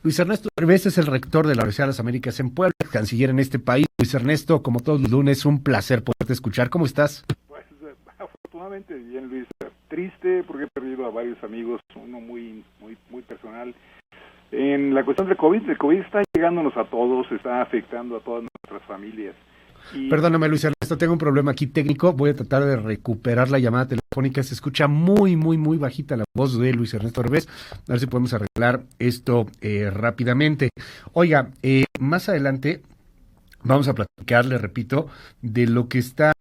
Luis Ernesto Derbez es el rector de la Universidad de las Américas en Puebla, canciller en este país. Luis Ernesto, como todos los lunes, un placer poderte escuchar. ¿Cómo estás? Pues afortunadamente bien, Luis. Triste porque he perdido a varios amigos, uno muy personal. En la cuestión del COVID, el COVID está llegándonos a todos, está afectando a todas nuestras familias. Perdóname, Luis Ernesto, tengo un problema aquí técnico. Voy a tratar de recuperar la llamada telefónica. Se escucha muy bajita la voz de Luis Ernesto Derbez. A ver si podemos arreglar esto rápidamente. Oiga, más adelante vamos a platicar, le repito, de lo que está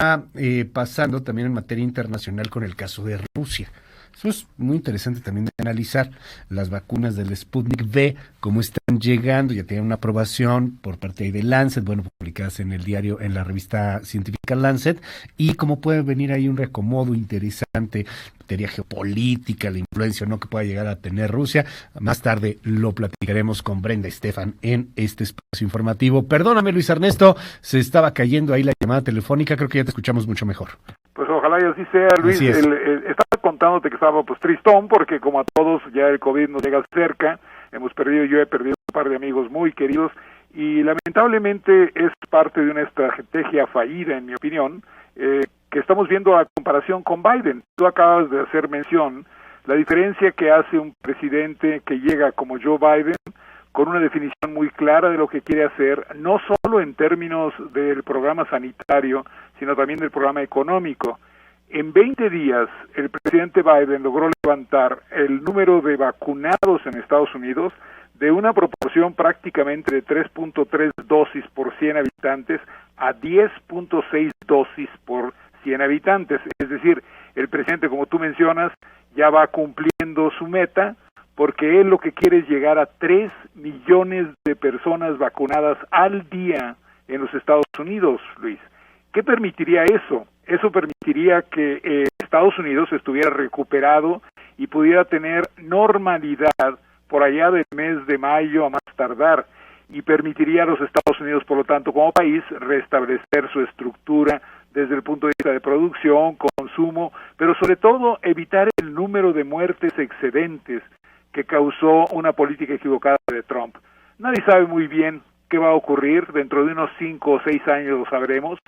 pasando también en materia internacional con el caso de Rusia. Eso es muy interesante también de analizar. Las vacunas del Sputnik V, cómo están llegando, ya tienen una aprobación por parte de Lancet, bueno, publicadas en el diario, en la revista científica Lancet, y cómo puede venir ahí un reacomodo interesante, materia geopolítica, la influencia no que pueda llegar a tener Rusia. Más tarde lo platicaremos con Brenda Estefan en este espacio informativo. Perdóname, Luis Ernesto, se estaba cayendo ahí la llamada telefónica, creo que ya te escuchamos mucho mejor. Pues ojalá y así sea, Luis. Estaba contándote que estaba pues tristón porque como a todos ya el COVID nos llega cerca. Yo he perdido un par de amigos muy queridos y lamentablemente es parte de una estrategia fallida, en mi opinión, que estamos viendo a comparación con Biden. Tú acabas de hacer mención la diferencia que hace un presidente que llega como Joe Biden con una definición muy clara de lo que quiere hacer, no solo en términos del programa sanitario, sino también del programa económico. En 20 días, el presidente Biden logró levantar el número de vacunados en Estados Unidos de una proporción prácticamente de 3.3 dosis por 100 habitantes a 10.6 dosis por 100 habitantes. Es decir, el presidente, como tú mencionas, ya va cumpliendo su meta, porque él lo que quiere es llegar a 3 millones de personas vacunadas al día en los Estados Unidos, Luis. ¿Qué permitiría eso? Eso permitiría que Estados Unidos estuviera recuperado y pudiera tener normalidad por allá del mes de mayo a más tardar, y permitiría a los Estados Unidos, por lo tanto, como país, restablecer su estructura desde el punto de vista de producción, consumo, pero sobre todo evitar el número de muertes excedentes que causó una política equivocada de Trump. Nadie sabe muy bien qué va a ocurrir, dentro de unos 5 o 6 años lo sabremos,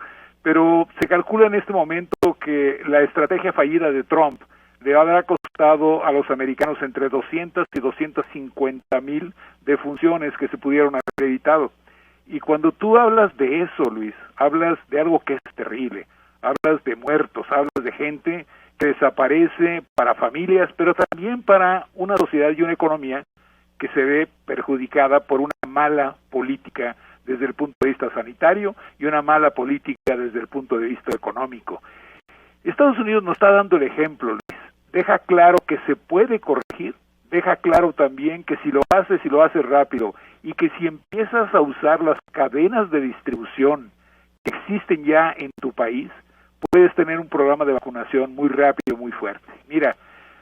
pero se calcula en este momento que la estrategia fallida de Trump le habrá costado a los americanos entre 200 y 250 mil defunciones que se pudieron haber evitado. Y cuando tú hablas de eso, Luis, hablas de algo que es terrible, hablas de muertos, hablas de gente que desaparece para familias, pero también para una sociedad y una economía que se ve perjudicada por una mala política desde el punto de vista sanitario y una mala política desde el punto de vista económico. Estados Unidos nos está dando el ejemplo, Luis. Deja claro que se puede corregir, deja claro también que si lo haces rápido, y que si empiezas a usar las cadenas de distribución que existen ya en tu país, puedes tener un programa de vacunación muy rápido, muy fuerte. Mira,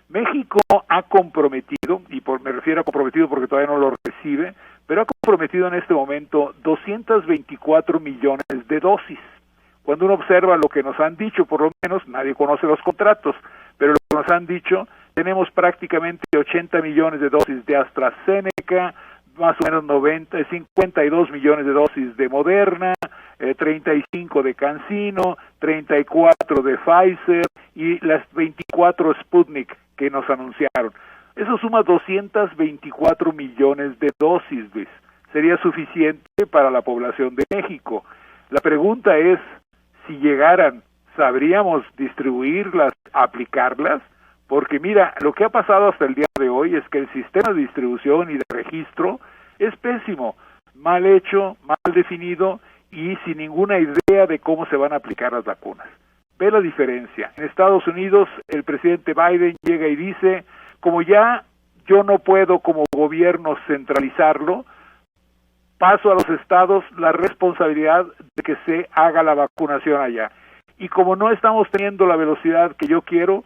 México ha comprometido, me refiero a comprometido porque todavía no lo recibe, pero ha comprometido en este momento 224 millones de dosis. Cuando uno observa lo que nos han dicho, por lo menos, nadie conoce los contratos, pero lo que nos han dicho, tenemos prácticamente 80 millones de dosis de AstraZeneca, más o menos 52 millones de dosis de Moderna, 35 de CanSino, 34 de Pfizer y las 24 Sputnik que nos anunciaron. Eso suma 224 millones de dosis, Luis. Sería suficiente para la población de México. La pregunta es, si llegaran, ¿sabríamos distribuirlas, aplicarlas? Porque mira, lo que ha pasado hasta el día de hoy es que el sistema de distribución y de registro es pésimo, mal hecho, mal definido y sin ninguna idea de cómo se van a aplicar las vacunas. Ve la diferencia. En Estados Unidos, el presidente Biden llega y dice, como ya yo no puedo como gobierno centralizarlo, paso a los estados la responsabilidad de que se haga la vacunación allá. Y como no estamos teniendo la velocidad que yo quiero,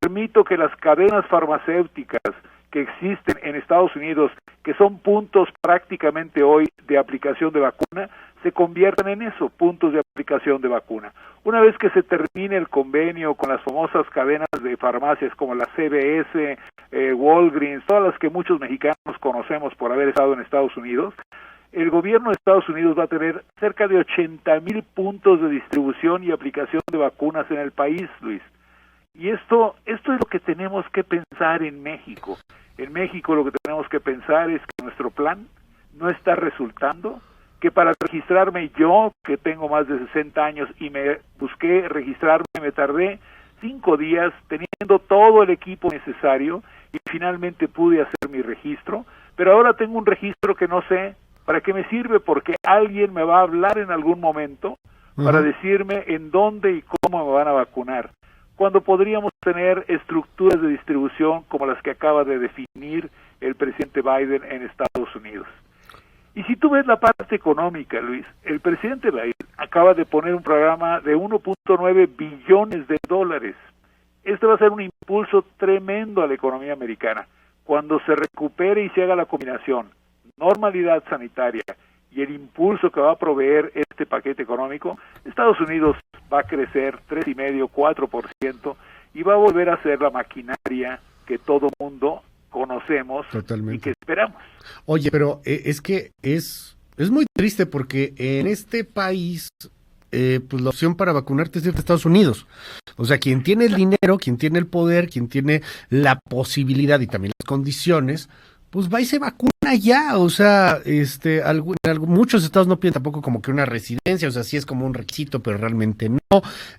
permito que las cadenas farmacéuticas que existen en Estados Unidos, que son puntos prácticamente hoy de aplicación de vacuna, se conviertan en eso, puntos de aplicación de vacuna. Una vez que se termine el convenio con las famosas cadenas de farmacias como la CVS, Walgreens, todas las que muchos mexicanos conocemos por haber estado en Estados Unidos, el gobierno de Estados Unidos va a tener cerca de 80,000 puntos de distribución y aplicación de vacunas en el país, Luis. Y esto es lo que tenemos que pensar en México. En México lo que tenemos que pensar es que nuestro plan no está resultando, que para registrarme yo, que tengo más de 60 años y me busqué registrarme, me tardé 5 días teniendo todo el equipo necesario y finalmente pude hacer mi registro, pero ahora tengo un registro que no sé para qué me sirve, porque alguien me va a hablar en algún momento para decirme en dónde y cómo me van a vacunar, cuando podríamos tener estructuras de distribución como las que acaba de definir el presidente Biden en Estados Unidos. Y si tú ves la parte económica, Luis, el presidente Biden acaba de poner un programa de 1.9 billones de dólares. Este va a ser un impulso tremendo a la economía americana. Cuando se recupere y se haga la combinación, normalidad sanitaria y el impulso que va a proveer este paquete económico, Estados Unidos va a crecer 3,5%, 4% y va a volver a ser la maquinaria que todo mundo conocemos. Totalmente. Y que esperamos. Oye, pero es que es muy triste porque en este país pues la opción para vacunarte es irte a Estados Unidos. O sea, quien tiene el dinero, quien tiene el poder, quien tiene la posibilidad y también las condiciones, pues va y se vacuna ya. O sea, muchos estados no piden tampoco como que una residencia, o sea, sí es como un requisito, pero realmente no.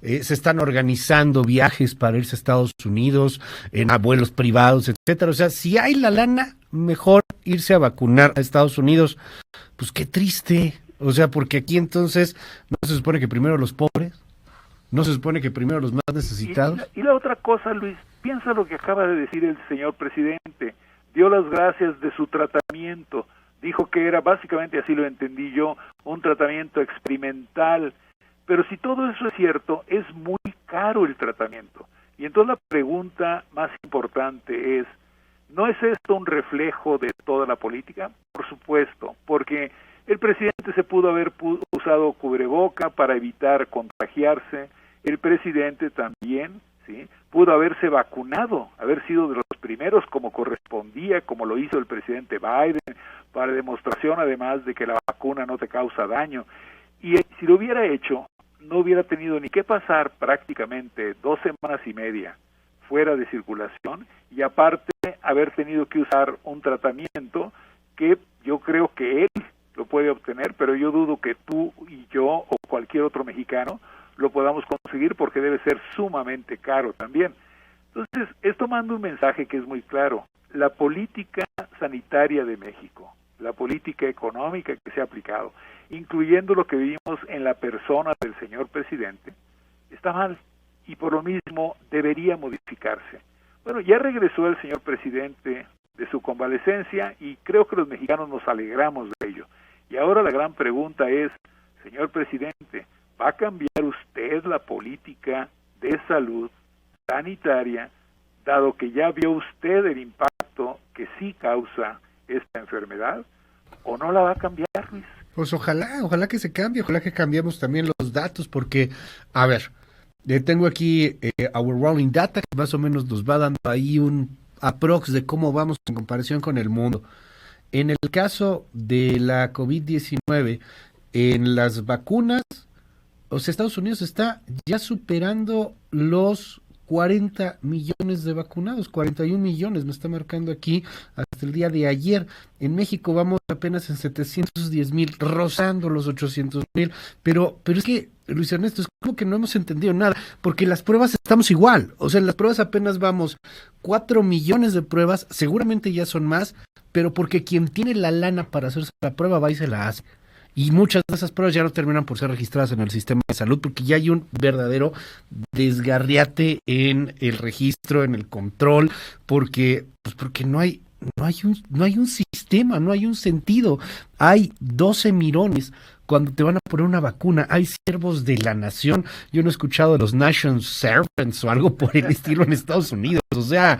Se están organizando viajes para irse a Estados Unidos, en vuelos privados, etcétera. O sea, si hay la lana, mejor irse a vacunar a Estados Unidos. Pues qué triste. O sea, porque aquí entonces no se supone que primero los pobres, no se supone que primero los más necesitados. Y la otra cosa, Luis, piensa lo que acaba de decir el señor presidente. Dio las gracias de su tratamiento. Dijo que era, básicamente así lo entendí yo, un tratamiento experimental. Pero si todo eso es cierto, es muy caro el tratamiento. Y entonces la pregunta más importante es, ¿no es esto un reflejo de toda la política? Por supuesto, porque el presidente se pudo haber usado cubreboca para evitar contagiarse, el presidente también, ¿sí?, pudo haberse vacunado, haber sido de los primeros como correspondía, como lo hizo el presidente Biden, para demostración además de que la vacuna no te causa daño. Y si lo hubiera hecho, no hubiera tenido ni que pasar prácticamente 2 semanas y media fuera de circulación y aparte haber tenido que usar un tratamiento que yo creo que él lo puede obtener, pero yo dudo que tú y yo o cualquier otro mexicano lo podamos conseguir porque debe ser sumamente caro también. Entonces, esto manda un mensaje que es muy claro. La política sanitaria de México, la política económica que se ha aplicado, incluyendo lo que vimos en la persona del señor presidente, está mal y por lo mismo debería modificarse. Bueno, ya regresó el señor presidente de su convalecencia y creo que los mexicanos nos alegramos de ello. Y ahora la gran pregunta es, señor presidente, ¿va a cambiar usted la política de salud sanitaria, dado que ya vio usted el impacto que sí causa esta enfermedad, o no la va a cambiar, Luis? Pues ojalá que se cambie, ojalá que cambiemos también los datos, porque, a ver, tengo aquí Our Rolling Data, que más o menos nos va dando ahí un aprox de cómo vamos en comparación con el mundo. En el caso de la COVID-19, en las vacunas, o sea, Estados Unidos está ya superando los 40 millones de vacunados, 41 millones, me está marcando aquí hasta el día de ayer. En México vamos apenas en 710,000, rozando los 800,000, pero es que, Luis Ernesto, es como que no hemos entendido nada, porque las pruebas estamos igual, o sea, en las pruebas apenas vamos 4 millones de pruebas, seguramente ya son más, pero porque quien tiene la lana para hacerse la prueba va y se la hace. Y muchas de esas pruebas ya no terminan por ser registradas en el sistema de salud porque ya hay un verdadero desgarriate en el registro, en el control, porque no hay un sistema, no hay un sentido. Hay 12 mirones cuando te van a poner una vacuna, hay siervos de la nación. Yo no he escuchado de los Nation Servants o algo por el estilo en Estados Unidos, o sea,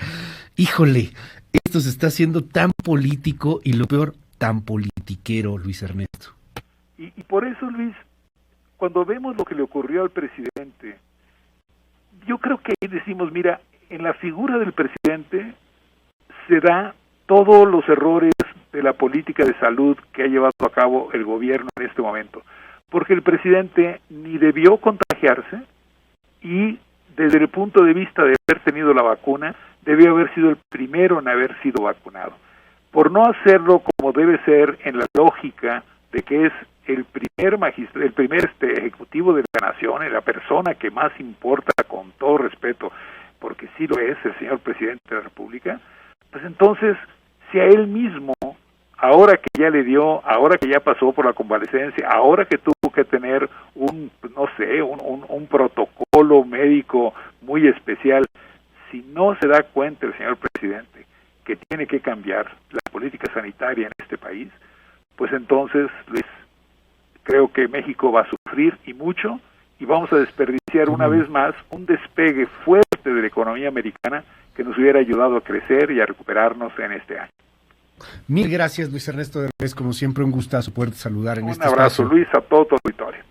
Híjole, esto se está haciendo tan político y lo peor, tan politiquero, Luis Ernesto. Y por eso, Luis, cuando vemos lo que le ocurrió al presidente, yo creo que ahí decimos, mira, en la figura del presidente se da todos los errores de la política de salud que ha llevado a cabo el gobierno en este momento, porque el presidente ni debió contagiarse y desde el punto de vista de haber tenido la vacuna, debió haber sido el primero en haber sido vacunado. Por no hacerlo como debe ser en la lógica de que es el primer ejecutivo de la nación, y la persona que más importa, con todo respeto, porque sí lo es el señor presidente de la República, pues entonces, si a él mismo, ahora que ya le dio, ahora que ya pasó por la convalecencia, ahora que tuvo que tener un protocolo médico muy especial, si no se da cuenta el señor presidente que tiene que cambiar la política sanitaria en este país, pues entonces, Luis, creo que México va a sufrir y mucho, y vamos a desperdiciar una vez más un despegue fuerte de la economía americana que nos hubiera ayudado a crecer y a recuperarnos en este año. Mil gracias, Luis Ernesto Derbez, como siempre un gustazo poder saludar en este espacio. Un abrazo, Luis, a todo tu auditorio.